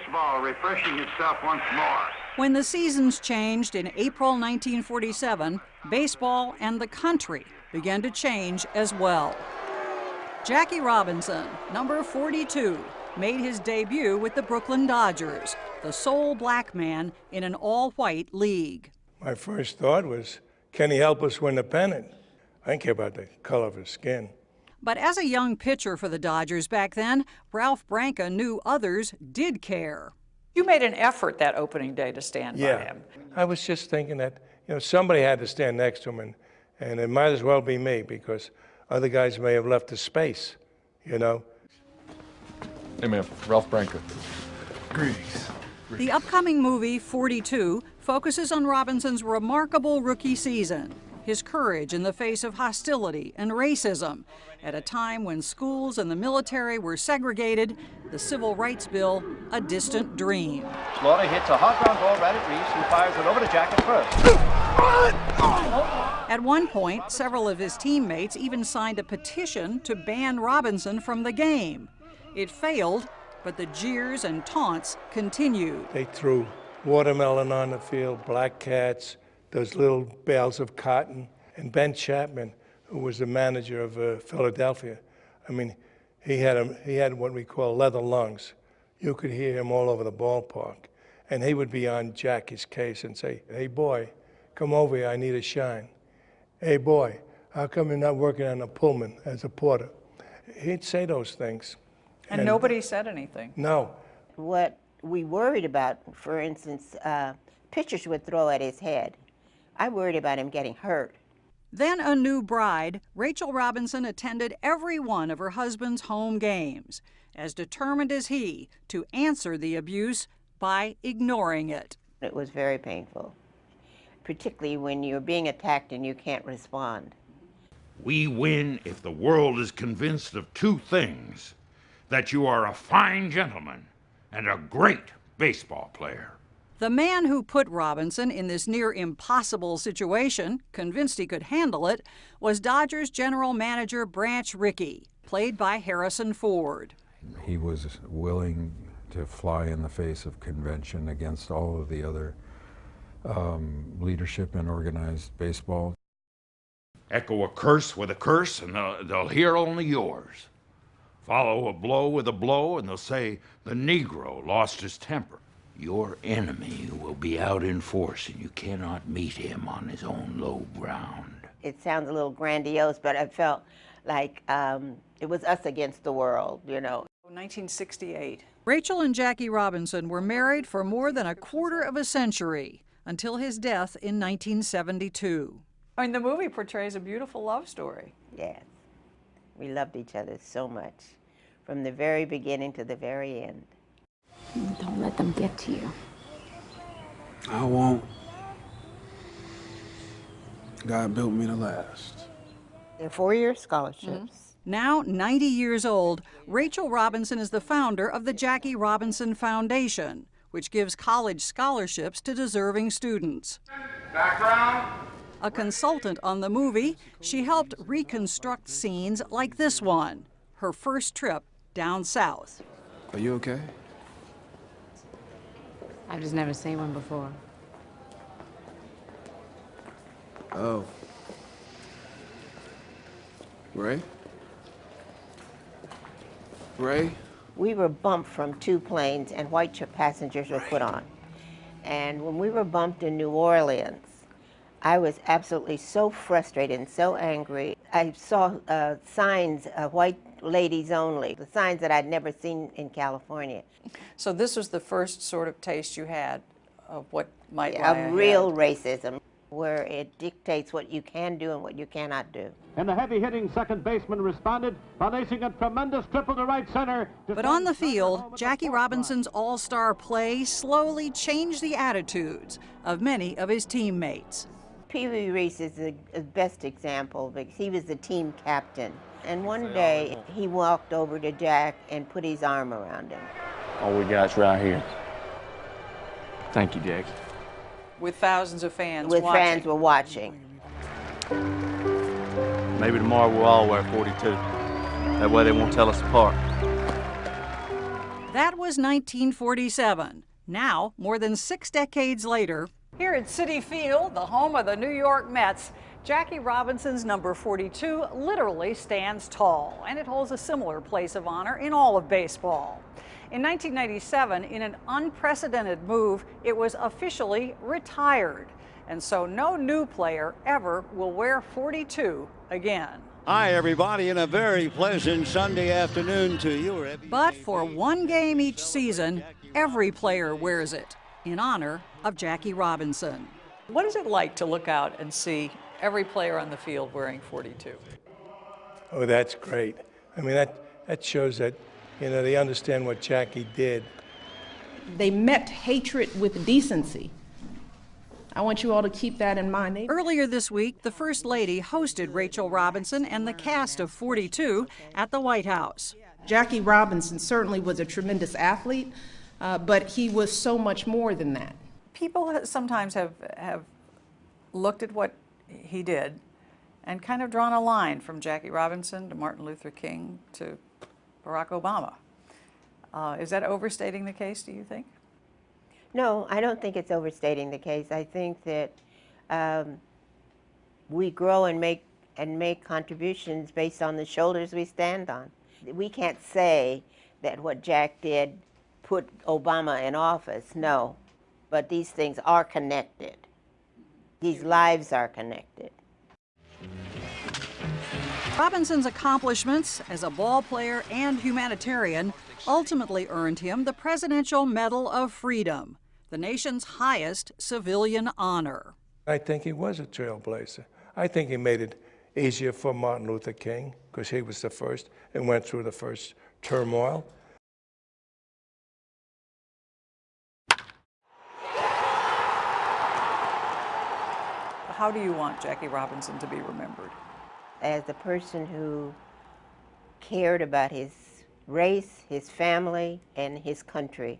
baseball refreshing itself once more. When the seasons changed in April 1947, baseball and the country began to change as well. Jackie Robinson, number 42, made his debut with the Brooklyn Dodgers, the sole black man in an all-white league. My first thought was, can he help us win the pennant? I didn't care about the color of his skin. But as a young pitcher for the Dodgers back then, Ralph Branca knew others did care. You made an effort that opening day to stand by him. I was just thinking that, somebody had to stand next to him, and it might as well be me, because other guys may have left the space, Hey, man, Ralph Branca. Greetings. The upcoming movie, 42, focuses on Robinson's remarkable rookie season, his courage in the face of hostility and racism, at a time when schools and the military were segregated, the Civil Rights Bill a distant dream. Slaughter hits a hard ground ball right at Reese, who fires it over to Jack at first. At one point, several of his teammates even signed a petition to ban Robinson from the game. It failed, but the jeers and taunts continued. They threw watermelon on the field, black cats, those little bales of cotton. And Ben Chapman, who was the manager of Philadelphia, he had what we call leather lungs. You could hear him all over the ballpark. And he would be on Jackie's case and say, hey, boy, come over here, I need a shine. Hey, boy, how come you're not working on a Pullman as a porter? He'd say those things. And nobody said anything. No. What we worried about, for instance, pitchers would throw at his head. I worried about him getting hurt. Then a new bride, Rachel Robinson attended every one of her husband's home games, as determined as he to answer the abuse by ignoring it. It was very painful, particularly when you're being attacked and you can't respond. We win if the world is convinced of two things: that you are a fine gentleman and a great baseball player. The man who put Robinson in this near impossible situation, convinced he could handle it, was Dodgers general manager Branch Rickey, played by Harrison Ford. He was willing to fly in the face of convention against all of the other leadership in organized baseball. Echo a curse with a curse, and they'll hear only yours. Follow a blow with a blow, and they'll say the Negro lost his temper. Your enemy will be out in force, and you cannot meet him on his own low ground. It sounds a little grandiose, but I felt like it was us against the world, 1968. Rachel and Jackie Robinson were married for more than a quarter of a century, until his death in 1972. The movie portrays a beautiful love story. Yes. We loved each other so much, from the very beginning to the very end. Don't let them get to you. I won't. God built me to last. They're 4-year scholarships. Mm-hmm. Now 90 years old, Rachel Robinson is the founder of the Jackie Robinson Foundation, which gives college scholarships to deserving students. Background. A consultant on the movie, she helped reconstruct scenes like this one, her first trip down south. Are you okay? I've just never seen one before. Oh. Ray? Ray? We were bumped from 2 planes, and white passengers were put on. And when we were bumped in New Orleans, I was absolutely so frustrated and so angry. I saw signs, white ladies only, the signs that I'd never seen in California. So this was the first sort of taste you had of what might lie ahead. Of real racism, where it dictates what you can do and what you cannot do. And the heavy-hitting second baseman responded by lacing a tremendous triple to right center. But on the field, Jackie Robinson's all-star play slowly changed the attitudes of many of his teammates. Pee Wee Reese is the best example because he was the team captain. And one day, he walked over to Jack and put his arm around him. All we got's right here. Thank you, Jack. With thousands of fans With watching. fans were watching. Maybe tomorrow we'll all wear 42. That way they won't tell us apart. That was 1947. Now, more than 6 decades later, here at Citi Field, the home of the New York Mets, Jackie Robinson's number 42 literally stands tall, and it holds a similar place of honor in all of baseball. In 1997, in an unprecedented move, it was officially retired, and so no new player ever will wear 42 again. Hi, everybody, and a very pleasant Sunday afternoon to you. But for one game each season, every player wears it in honor of Jackie Robinson. What is it like to look out and see every player on the field wearing 42? Oh, that's great. I mean, that shows that, you know, they understand what Jackie did. They met hatred with decency. I want you all to keep that in mind. Earlier this week, the First Lady hosted Rachel Robinson and the cast of 42 at the White House. Jackie Robinson certainly was a tremendous athlete, but he was so much more than that. People sometimes have looked at what he did and kind of drawn a line from Jackie Robinson to Martin Luther King to Barack Obama. Is that overstating the case, do you think? No, I don't think it's overstating the case. I think that we grow and make contributions based on the shoulders we stand on. We can't say that what Jack did put Obama in office, no. But these things are connected. These lives are connected. Robinson's accomplishments as a ball player and humanitarian ultimately earned him the Presidential Medal of Freedom, the nation's highest civilian honor. I think he was a trailblazer. I think he made it easier for Martin Luther King because he was the first and went through the first turmoil. How do you want Jackie Robinson to be remembered? As a person who cared about his race, his family, and his country.